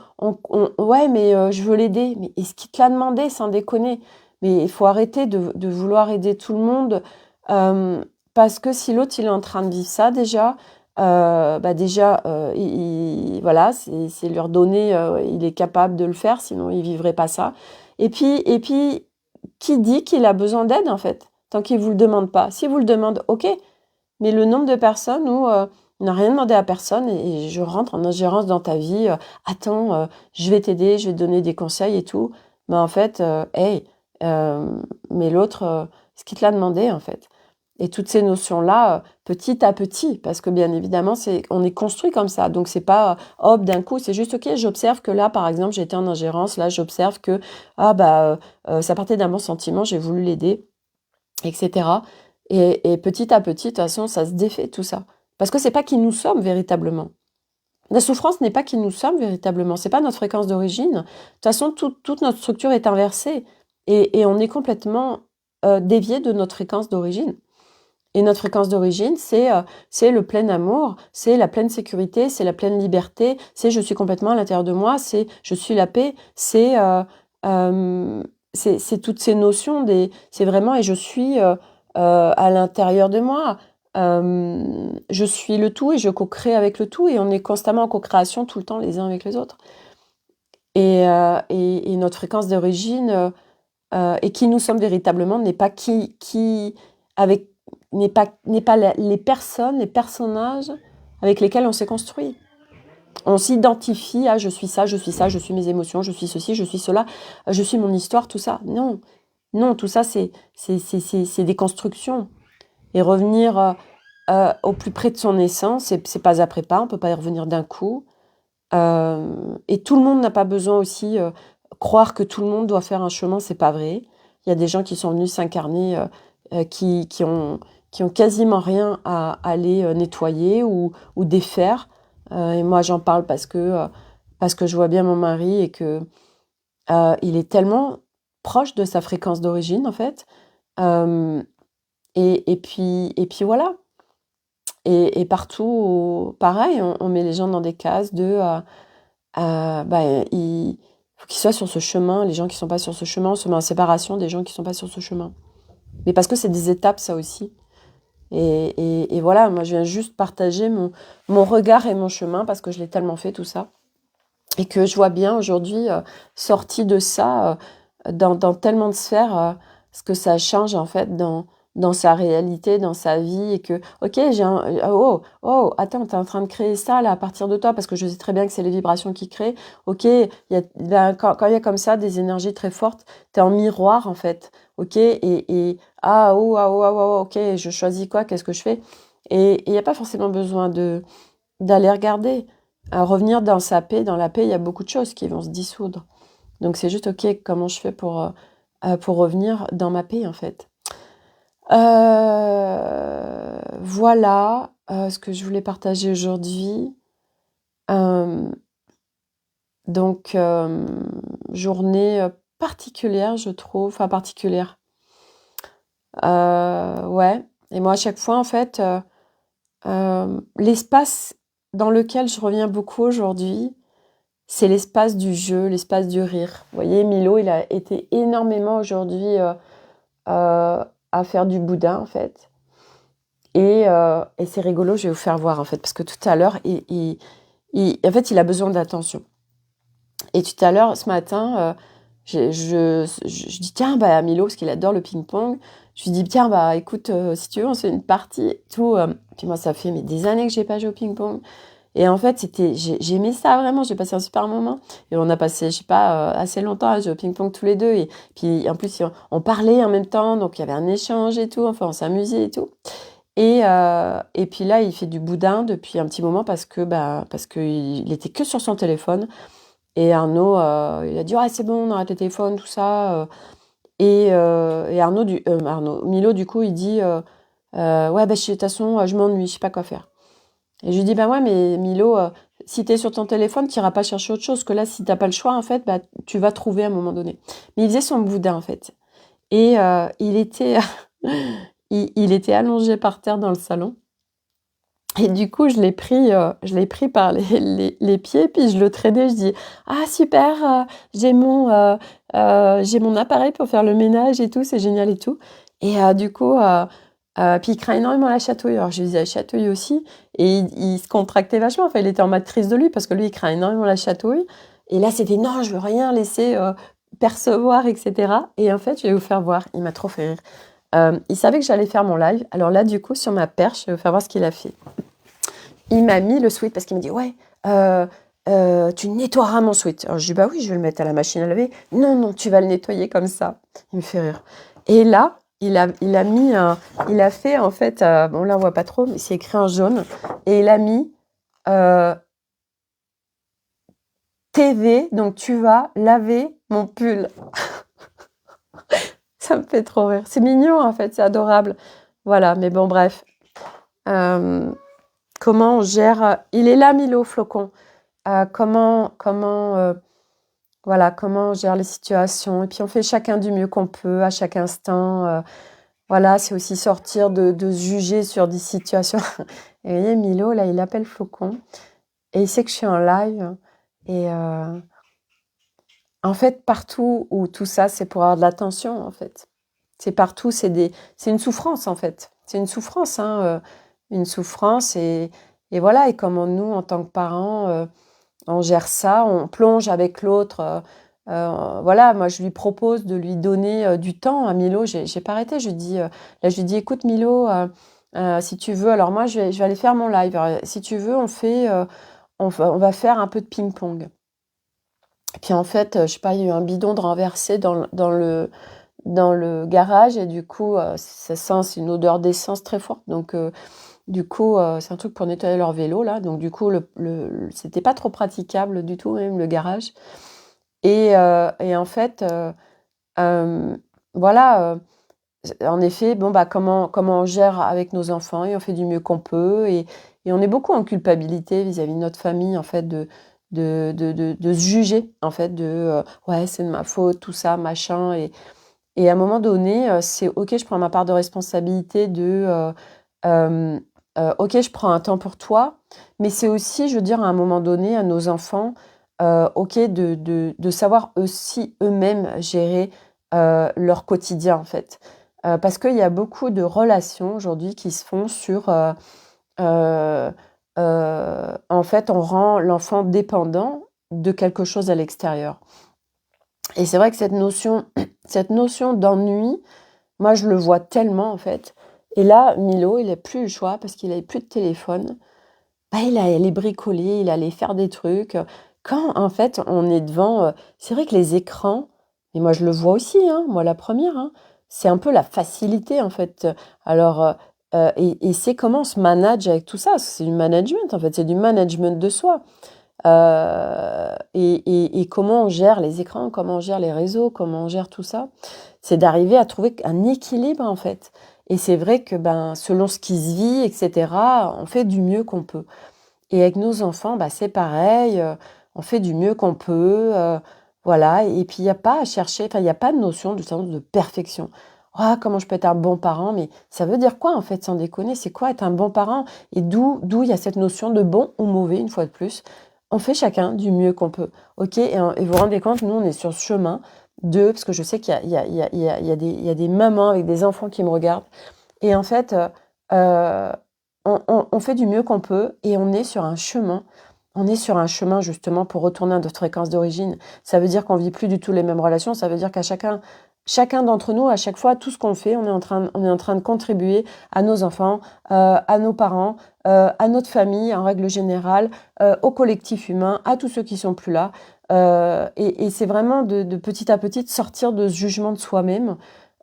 ouais, mais je veux l'aider. Mais est-ce qu'il te l'a demandé, sans déconner? Mais il faut arrêter de vouloir aider tout le monde. euh, Parce que si l'autre, il est en train de vivre ça, déjà, bah déjà, voilà, c'est leur donner, il est capable de le faire, sinon il vivrait pas ça. Et puis, qui dit qu'il a besoin d'aide, en fait? Tant qu'il ne vous le demande pas. S'il vous le demande, ok. Mais le nombre de personnes où on n'a rien demandé à personne et je rentre en ingérence dans ta vie, attends, je vais t'aider, je vais te donner des conseils et tout. Mais en fait, hey, euh, mais l'autre, ce qu'il te l'a demandé, en fait. Et toutes ces notions-là, petit à petit, parce que bien évidemment, on est construit comme ça. Donc c'est pas hop d'un coup, c'est juste ok, j'observe que là, par exemple, j'ai été en ingérence, là, j'observe que ah bah ça partait d'un bon sentiment, j'ai voulu l'aider, etc. Et petit à petit, de toute façon, ça se défait tout ça. Parce que c'est pas qui nous sommes véritablement. La souffrance n'est pas qui nous sommes véritablement. C'est pas notre fréquence d'origine. De toute façon, toute notre structure est inversée et on est complètement dévié de notre fréquence d'origine. Et notre fréquence d'origine, c'est le plein amour, c'est la pleine sécurité, c'est la pleine liberté, c'est je suis complètement à l'intérieur de moi, c'est je suis la paix, euh, c'est toutes ces notions, c'est vraiment et je suis à l'intérieur de moi. Je suis le tout et je co-crée avec le tout et on est constamment en co-création tout le temps les uns avec les autres. Et notre fréquence d'origine et qui nous sommes véritablement n'est pas avec n'est pas les personnes, les personnages avec lesquels on s'est construit. On s'identifie à je suis ça, je suis ça, je suis mes émotions, je suis ceci, je suis cela, je suis mon histoire, tout ça. Non, non, tout ça, c'est des constructions. Et revenir au plus près de son essence, c'est pas après pas, on peut pas y revenir d'un coup. Et tout le monde n'a pas besoin aussi, croire que tout le monde doit faire un chemin, c'est pas vrai. Il y a des gens qui sont venus s'incarner, qui ont quasiment rien à aller nettoyer ou défaire. Et moi, j'en parle parce que je vois bien mon mari et que il est tellement proche de sa fréquence d'origine, en fait. Euh, et puis voilà. Et partout, pareil, on met les gens dans des cases bah, il faut qu'ils soient sur ce chemin. Les gens qui sont pas sur ce chemin, on se met en séparation des gens qui sont pas sur ce chemin. Mais parce que c'est des étapes, ça aussi. Et voilà, moi, je viens juste partager mon regard et mon chemin parce que je l'ai tellement fait, tout ça. Et que je vois bien aujourd'hui, sorti de ça, dans tellement de sphères, ce que ça change en fait dans sa réalité, dans sa vie, et que, ok, oh, attends, t'es en train de créer ça là à partir de toi, parce que je sais très bien que c'est les vibrations qui créent. Ok, quand il y a comme ça des énergies très fortes, t'es en miroir en fait, ok, ok, je choisis quoi, qu'est-ce que je fais? Et il n'y a pas forcément besoin d'aller regarder. À revenir dans sa paix, dans la paix, il y a beaucoup de choses qui vont se dissoudre. Donc c'est juste, ok, comment je fais pour revenir dans ma paix, en fait. Voilà ce que je voulais partager aujourd'hui. Euh, donc, journée particulière, je trouve. Enfin, particulière. Ouais. Et moi, à chaque fois, en fait, l'espace dans lequel je reviens beaucoup aujourd'hui, c'est l'espace du jeu, l'espace du rire. Vous voyez, Milo, il a été énormément aujourd'hui à faire du boudin, en fait. Et c'est rigolo, je vais vous faire voir, en fait, parce que tout à l'heure, en fait, il a besoin d'attention. Et tout à l'heure, ce matin, je dis, tiens, bah, Milo, parce qu'il adore le ping-pong, je lui dis, tiens, bah, écoute, si tu veux, on se fait une partie, et tout. Puis moi, ça fait des années que j'ai pas joué au ping-pong. Et en fait, j'aimais ça vraiment, j'ai passé un super moment. Et on a passé, je sais pas, assez longtemps à jouer au ping-pong tous les deux. Et puis, en plus, on parlait en même temps, donc il y avait un échange et tout, enfin, on s'amusait et tout. Et puis là, il fait du boudin depuis un petit moment parce que il était que sur son téléphone. Et Arnaud, il a dit, ouais, c'est bon, on arrête le téléphone, tout ça. Et Milo, du coup, il dit, ouais, bah, de toute façon, je m'ennuie, je sais pas quoi faire. Et je lui dis, bah ouais, mais Milo, si t'es sur ton téléphone, tu iras pas chercher autre chose, que là, si t'as pas le choix, en fait, bah, tu vas trouver à un moment donné. Mais il faisait son boudin, en fait. Et il était, il était allongé par terre dans le salon. Et du coup, je l'ai pris par les pieds, puis je le traînais. Je dis, ah super, j'ai mon appareil pour faire le ménage et tout, c'est génial et tout. Et du coup, puis il craint énormément la chatouille. Alors je lui disais, la chatouille aussi. Et il se contractait vachement. Enfin, il était en mode crise de lui parce que lui, il craint énormément la chatouille. Et là, c'était non, je veux rien laisser percevoir, etc. Et en fait, je vais vous faire voir. Il m'a trop fait rire. Il savait que j'allais faire mon live. Alors là, du coup, sur ma perche, je vais vous faire voir ce qu'il a fait. Il m'a mis le sweat parce qu'il m'a dit, ouais, tu nettoieras mon sweat. Alors je dis, bah oui, je vais le mettre à la machine à laver. Non, non, tu vas le nettoyer comme ça. Il me fait rire. Et là, il a fait en fait, bon là on voit pas trop, mais c'est écrit en jaune. Et il a mis TV, donc tu vas laver mon pull. Ça me fait trop rire. C'est mignon en fait, c'est adorable. Voilà, mais bon, bref. Comment on gère. Il est là, Milo, flocon. Voilà, comment on gère les situations. Et puis on fait chacun du mieux qu'on peut à chaque instant. Voilà, c'est aussi sortir de se juger sur des situations. Et vous voyez, Milo, là, il appelle Flocon. Et il sait que je suis en live. Et en fait, partout où tout ça, c'est pour avoir de l'attention, en fait. C'est partout, c'est une souffrance, en fait. C'est une souffrance, hein. Une souffrance. Et voilà, et comment nous, en tant que parents, on gère ça, on plonge avec l'autre. Voilà, moi je lui propose de lui donner du temps à Milo. J'ai pas arrêté. Là, je lui dis, écoute Milo, si tu veux, alors moi je vais aller faire mon live. Alors, si tu veux, on va faire un peu de ping-pong. Et puis en fait, je sais pas, il y a eu un bidon de renversé dans le garage et du coup, ça sent c'est une odeur d'essence très forte donc du coup, c'est un truc pour nettoyer leur vélo là, donc du coup c'était pas trop praticable du tout même le garage et en fait, voilà, en effet, bon, bah, comment on gère avec nos enfants et on fait du mieux qu'on peut et on est beaucoup en culpabilité vis-à-vis de notre famille, en fait, de se juger, en fait, ouais, c'est de ma faute, tout ça, machin. Et à un moment donné, c'est OK, je prends ma part de responsabilité OK, je prends un temps pour toi, mais c'est aussi, je veux dire, à un moment donné, à nos enfants, OK, de savoir aussi eux-mêmes gérer leur quotidien, en fait. Parce qu'il y a beaucoup de relations aujourd'hui qui se font sur, euh, en fait, on rend l'enfant dépendant de quelque chose à l'extérieur. Et c'est vrai que cette notion d'ennui, moi, je le vois tellement, en fait. Et là, Milo, il n'a plus le choix parce qu'il n'avait plus de téléphone. Bah, il allait bricoler, il allait faire des trucs. Quand, en fait, on est devant... c'est vrai que les écrans, et moi, je le vois aussi, hein, moi, la première, hein, c'est un peu la facilité, en fait. Alors, et c'est comment on se manage avec tout ça. C'est du management, en fait. C'est du management de soi. Et comment on gère les écrans, comment on gère les réseaux, comment on gère tout ça, c'est d'arriver à trouver un équilibre en fait. Et c'est vrai que ben, selon ce qui se vit, etc., on fait du mieux qu'on peut. Et avec nos enfants, bah, c'est pareil, on fait du mieux qu'on peut, voilà. Et puis il n'y a pas à chercher, enfin il n'y a pas de notion de perfection. Ah, comment je peux être un bon parent, mais ça veut dire quoi en fait, sans déconner, c'est quoi être un bon parent? Et d'où il y a cette notion de bon ou mauvais, une fois de plus. On fait chacun du mieux qu'on peut, ok? Et vous vous rendez compte, nous on est sur ce chemin parce que je sais qu'il y a, il y a, il y a, il y a des mamans avec des enfants qui me regardent, et en fait, euh, on fait du mieux qu'on peut et on est sur un chemin. On est sur un chemin justement pour retourner à notre fréquence d'origine. Ça veut dire qu'on vit plus du tout les mêmes relations. Ça veut dire qu'à chacun d'entre nous, à chaque fois, tout ce qu'on fait, on est en train de contribuer à nos enfants, à nos parents, à notre famille en règle générale, au collectif humain, à tous ceux qui sont plus là. Et c'est vraiment de petit à petit de sortir de ce jugement de soi-même.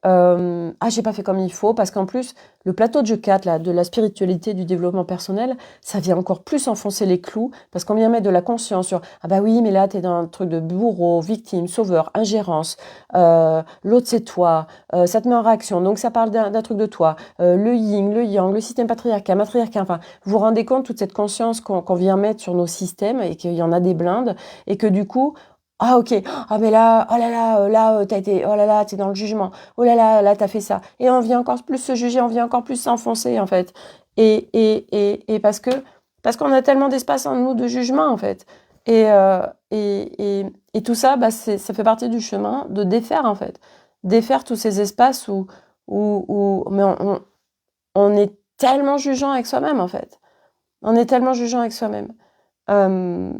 J'ai pas fait comme il faut, parce qu'en plus, le plateau de jeu 4, là, de la spiritualité, du développement personnel, ça vient encore plus enfoncer les clous, parce qu'on vient mettre de la conscience sur, ah bah oui, mais là, t'es dans un truc de bourreau, victime, sauveur, ingérence, l'autre c'est toi, ça te met en réaction, donc ça parle d'un truc de toi, le yin, le yang, le système patriarcal, matriarcal, enfin, vous vous rendez compte, toute cette conscience qu'on vient mettre sur nos systèmes, et qu'il y en a des blindes, et que du coup, ah ok, ah mais là, oh là là, t'as été, oh là là, t'es dans le jugement, oh là, t'as fait ça. Et on vient encore plus se juger, on vient encore plus s'enfoncer, en fait. Et parce qu'on a tellement d'espace en nous de jugement, en fait. Et tout ça, bah, ça fait partie du chemin de défaire, en fait. Défaire tous ces espaces mais on est tellement jugeant avec soi-même, en fait. On est tellement jugeant avec soi-même. Euh,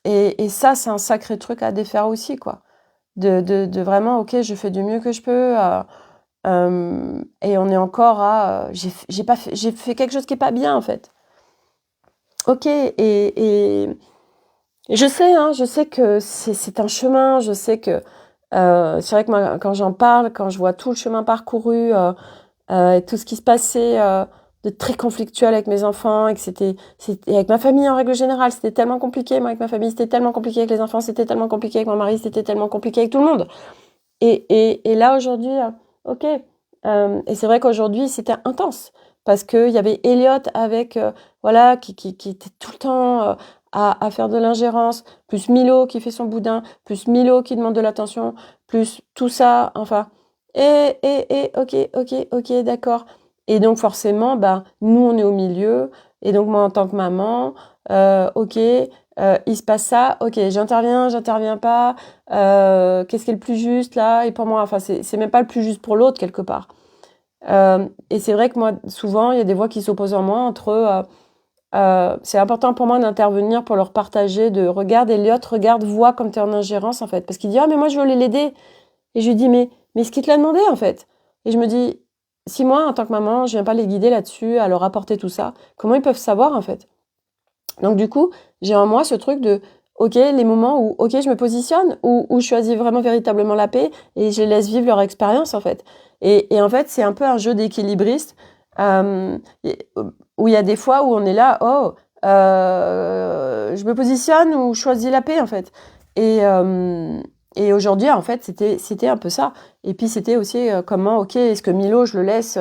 et ça, c'est un sacré truc à défaire aussi, quoi. De vraiment, ok, je fais du mieux que je peux. Et on est encore à j'ai fait quelque chose qui est pas bien en fait. Ok, et je sais que c'est un chemin, je sais que c'est vrai que moi quand j'en parle, quand je vois tout le chemin parcouru, et tout ce qui se passait de très conflictuel avec mes enfants, et que et avec ma famille en règle générale, c'était tellement compliqué. Moi avec ma famille, c'était tellement compliqué, avec les enfants, c'était tellement compliqué, avec mon mari, c'était tellement compliqué, avec tout le monde. Et là, aujourd'hui, ok. Et c'est vrai qu'aujourd'hui, c'était intense. Parce qu'il y avait Elliot avec, voilà, qui était tout le temps à faire de l'ingérence, plus Milo qui fait son boudin, plus Milo qui demande de l'attention, plus tout ça, enfin. Ok, d'accord. Et donc, forcément, bah, nous, on est au milieu. Et donc, moi, en tant que maman, ok, il se passe ça, ok, j'interviens pas, qu'est-ce qui est le plus juste là? Et pour moi, enfin, c'est même pas le plus juste pour l'autre quelque part. Et c'est vrai que moi, souvent, il y a des voix qui s'opposent en moi entre c'est important pour moi d'intervenir pour leur partager regarde Elliot, regarde, vois comme tu es en ingérence en fait. Parce qu'il dit, ah, mais moi je voulais l'aider. Et je lui dis, mais ce qu'il te l'a demandé en fait. Et je me dis, si moi, en tant que maman, je viens pas les guider là-dessus, à leur apporter tout ça, comment ils peuvent savoir en fait? Donc du coup, J'ai en moi ce truc de, ok, les moments où, ok, je me positionne, où je choisis vraiment véritablement la paix et je les laisse vivre leur expérience, en fait. Et en fait, c'est un peu un jeu d'équilibriste, où il y a des fois où on est là, oh, je me positionne ou je choisis la paix, en fait. Et, euh, et aujourd'hui, en fait, c'était un peu ça. Et puis, c'était aussi comment, ok, est-ce que Milo, je le laisse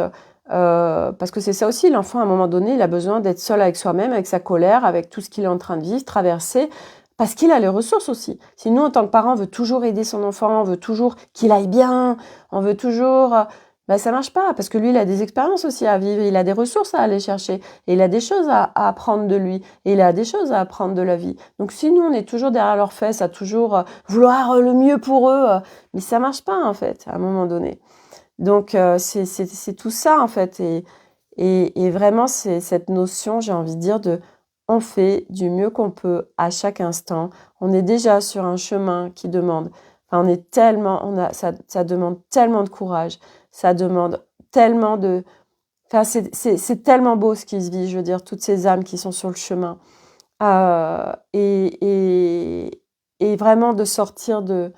parce que c'est ça aussi, l'enfant, à un moment donné, il a besoin d'être seul avec soi-même, avec sa colère, avec tout ce qu'il est en train de vivre, traverser, parce qu'il a les ressources aussi. Si nous, en tant que parents, on veut toujours aider son enfant, on veut toujours qu'il aille bien, on veut toujours... ben, ça marche pas, parce que lui, il a des expériences aussi à vivre, il a des ressources à aller chercher, et il a des choses à apprendre de lui, et il a des choses à apprendre de la vie. Donc si nous, on est toujours derrière leurs fesses, à toujours vouloir le mieux pour eux, mais ça marche pas, en fait, à un moment donné. Donc, c'est tout ça, en fait. Et vraiment, c'est cette notion, j'ai envie de dire, de on fait du mieux qu'on peut à chaque instant. On est déjà sur un chemin qui demande, enfin, on est tellement, ça demande tellement de courage, ça demande tellement de, enfin, c'est tellement beau ce qui se vit, je veux dire, toutes ces âmes qui sont sur le chemin. Euh, et, et, et vraiment de sortir de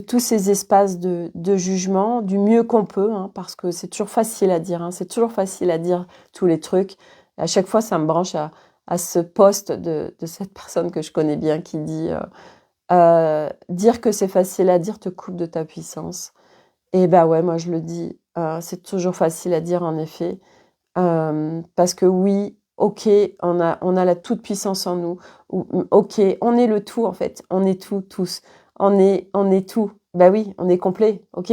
tous ces espaces de jugement du mieux qu'on peut, hein, parce que c'est toujours facile à dire, hein, c'est toujours facile à dire tous les trucs. À chaque fois, ça me branche à ce poste de cette personne que je connais bien qui dit dire que c'est facile à dire te coupe de ta puissance. Et ben ouais, moi je le dis, c'est toujours facile à dire en effet. Parce que oui, ok, on a la toute-puissance en nous. Ok, on est le tout en fait. On est tout, tous. On est tout. Bah oui, on est complet. Ok.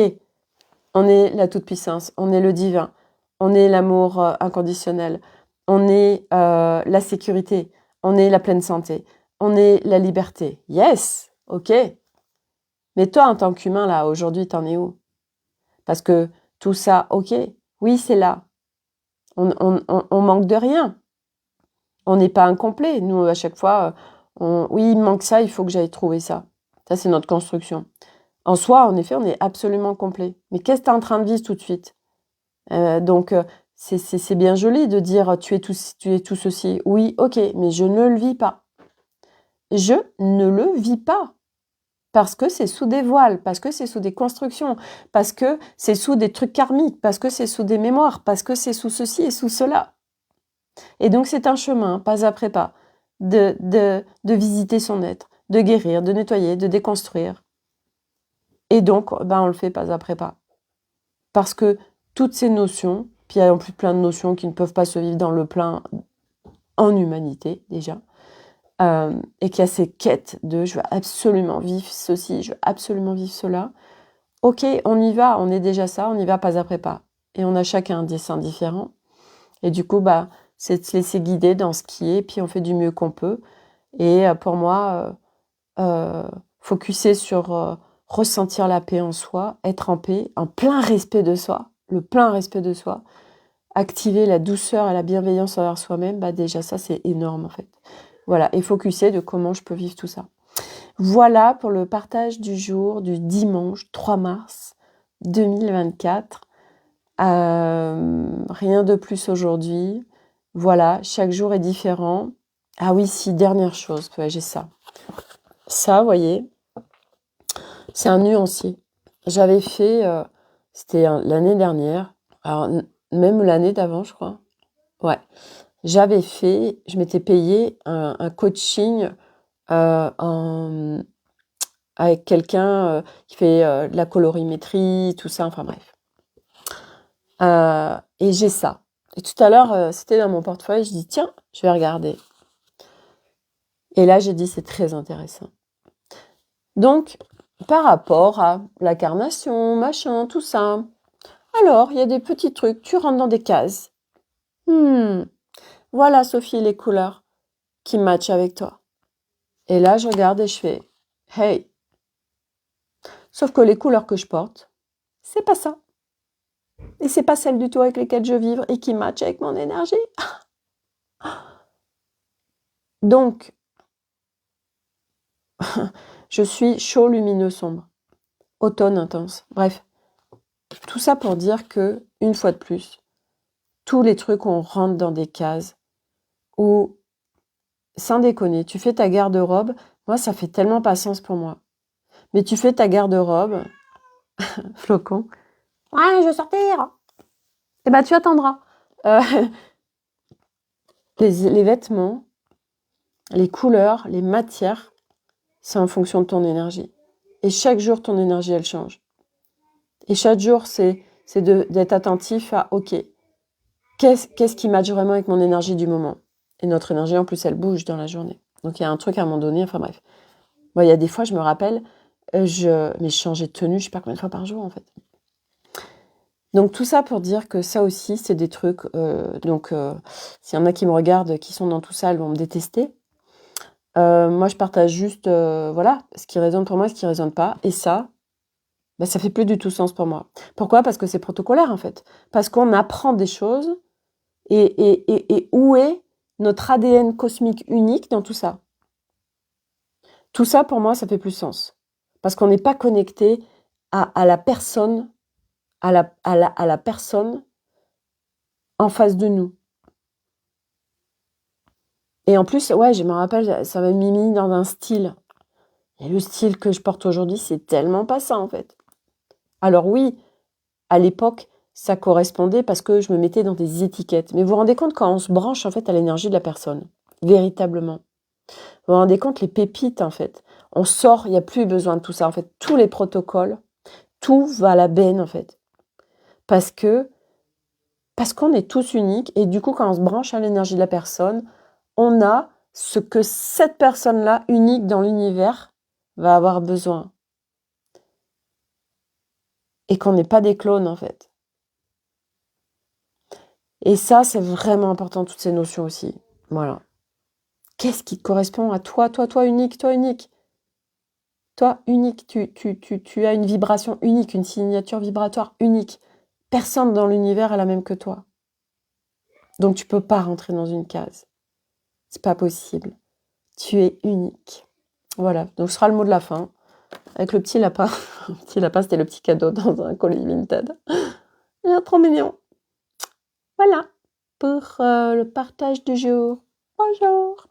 On est la toute-puissance. On est le divin. On est l'amour inconditionnel. On est la sécurité. On est la pleine santé. On est la liberté. Yes. Ok. Mais toi, en tant qu'humain, là, aujourd'hui, t'en es où? Parce que tout ça, ok. Oui, c'est là. On manque de rien. On n'est pas incomplet. Nous, à chaque fois, oui, il me manque ça, il faut que j'aille trouver ça. Ça, c'est notre construction. En soi, en effet, on est absolument complet. Mais qu'est-ce que tu es en train de vivre tout de suite? Donc, c'est bien joli de dire tu es tout ceci. Oui, ok, mais je ne le vis pas. Je ne le vis pas. Parce que c'est sous des voiles, parce que c'est sous des constructions, parce que c'est sous des trucs karmiques, parce que c'est sous des mémoires, parce que c'est sous ceci et sous cela. Et donc, c'est un chemin, pas après pas, de visiter son être, de guérir, de nettoyer, de déconstruire. Et donc, ben, on le fait pas après pas. Parce que toutes ces notions, puis il y a en plus plein de notions qui ne peuvent pas se vivre dans le plein en humanité, déjà, et qu'il y a ces quêtes de je veux absolument vivre ceci, je veux absolument vivre cela. Ok, on y va, on est déjà ça, on y va pas après pas. Et on a chacun un dessin différent. Et du coup, bah, c'est de se laisser guider dans ce qui est, puis on fait du mieux qu'on peut. Et pour moi, focuser sur ressentir la paix en soi, être en paix, en plein respect de soi, le plein respect de soi, activer la douceur et la bienveillance envers soi-même, bah déjà ça c'est énorme en fait. Voilà, et focuser de comment je peux vivre tout ça. Voilà pour le partage du jour du dimanche 3 mars 2024. Rien de plus aujourd'hui. Voilà, chaque jour est différent. Ah oui, si, dernière chose, ouais, j'ai ça. Ça, vous voyez, c'est un nuancier. J'avais fait, c'était l'année dernière, alors même l'année d'avant, je crois. Ouais, j'avais fait, je m'étais payé un coaching avec quelqu'un qui fait de la colorimétrie, tout ça, enfin bref. Et j'ai ça. Et tout à l'heure, c'était dans mon portefeuille, je dis tiens, je vais regarder. Et là, j'ai dit c'est très intéressant. Donc, par rapport à l'incarnation, machin, tout ça. Alors, il y a des petits trucs, tu rentres dans des cases. Voilà, Sophie, les couleurs qui matchent avec toi. Et là, je regarde et je fais hey. Sauf que les couleurs que je porte, c'est pas ça. Et c'est pas celles du tout avec lesquelles je vivre et qui matchent avec mon énergie. Donc, je suis chaud, lumineux, sombre. Automne intense. Bref, tout ça pour dire que, une fois de plus, tous les trucs, on rentre dans des cases où sans déconner, tu fais ta garde-robe. Moi, ça fait tellement pas sens pour moi. Mais tu fais ta garde-robe, flocon. Ouais, je veux sortir. Eh ben, tu attendras. Euh, les vêtements, les couleurs, les matières, c'est en fonction de ton énergie. Et chaque jour, ton énergie, elle change. Et chaque jour, c'est d'être attentif à, OK, qu'est-ce qui match vraiment avec mon énergie du moment? Et notre énergie, en plus, elle bouge dans la journée. Donc, il y a un truc à un moment donné, enfin bref. Moi, il y a des fois, je me rappelle, mais je changeais de tenue, je sais pas combien de fois par jour, en fait. Donc, tout ça pour dire que ça aussi, c'est des trucs... s'il y en a qui me regardent, qui sont dans tout ça, elles vont me détester. Moi, je partage juste, voilà, ce qui résonne pour moi, ce qui résonne pas. Et ça, bah, ça fait plus du tout sens pour moi. Pourquoi? Parce que c'est protocolaire, en fait. Parce qu'on apprend des choses. Et où est notre ADN cosmique unique dans tout ça? Tout ça, pour moi, ça fait plus sens. Parce qu'on n'est pas connecté à la personne, à la personne en face de nous. Et en plus, ouais, je me rappelle, ça m'a mis dans un style. Et le style que je porte aujourd'hui, c'est tellement pas ça, en fait. Alors oui, à l'époque, ça correspondait parce que je me mettais dans des étiquettes. Mais vous vous rendez compte quand on se branche, en fait, à l'énergie de la personne, véritablement. Vous vous rendez compte, les pépites, en fait. On sort, il n'y a plus besoin de tout ça. En fait, tous les protocoles, tout va à la benne, en fait. Parce qu'on est tous uniques. Et du coup, quand on se branche à l'énergie de la personne, on a ce que cette personne-là, unique dans l'univers, va avoir besoin. Et qu'on n'est pas des clones, en fait. Et ça, c'est vraiment important, toutes ces notions aussi. Voilà. Qu'est-ce qui te correspond à toi, toi unique, toi unique? Toi, unique, tu as une vibration unique, une signature vibratoire unique. Personne dans l'univers est la même que toi. Donc tu peux pas rentrer dans une case. C'est pas possible. Tu es unique. Voilà, donc ce sera le mot de la fin. Avec le petit lapin. Le petit lapin, c'était le petit cadeau dans un colis Vinted. Il est trop mignon. Voilà, pour le partage du jour. Bonjour.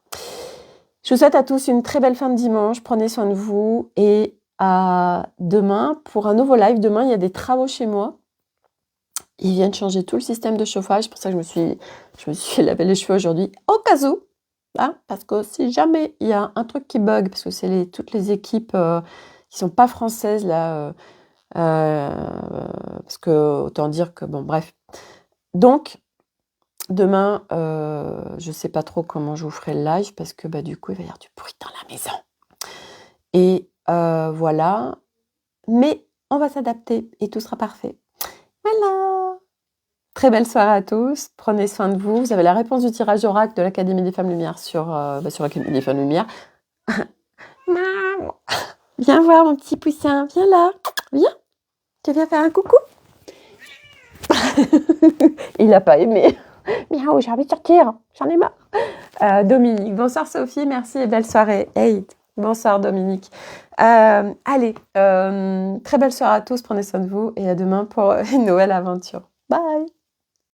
Je vous souhaite à tous une très belle fin de dimanche. Prenez soin de vous et à demain pour un nouveau live. Demain, il y a des travaux chez moi. Ils viennent changer tout le système de chauffage. C'est pour ça que je me suis lavé les cheveux aujourd'hui au cas où. Hein, parce que si jamais il y a un truc qui bug, parce que c'est toutes les équipes qui sont pas françaises là, parce que autant dire que bon bref. Donc demain, je sais pas trop comment je vous ferai le live parce que bah du coup il va y avoir du bruit dans la maison. Et voilà. Mais on va s'adapter et tout sera parfait. Voilà. Très belle soirée à tous. Prenez soin de vous. Vous avez la réponse du tirage oracle de l'Académie des Femmes Lumière sur l'Académie des Femmes Lumière. Maman, viens voir mon petit poussin. Viens là. Viens. Tu viens faire un coucou? Il n'a pas aimé. Miaou, j'ai envie de sortir. J'en ai marre. Dominique. Bonsoir Sophie. Merci et belle soirée. Hey. Bonsoir Dominique. Allez. Très belle soirée à tous. Prenez soin de vous et à demain pour une nouvelle aventure. Bye.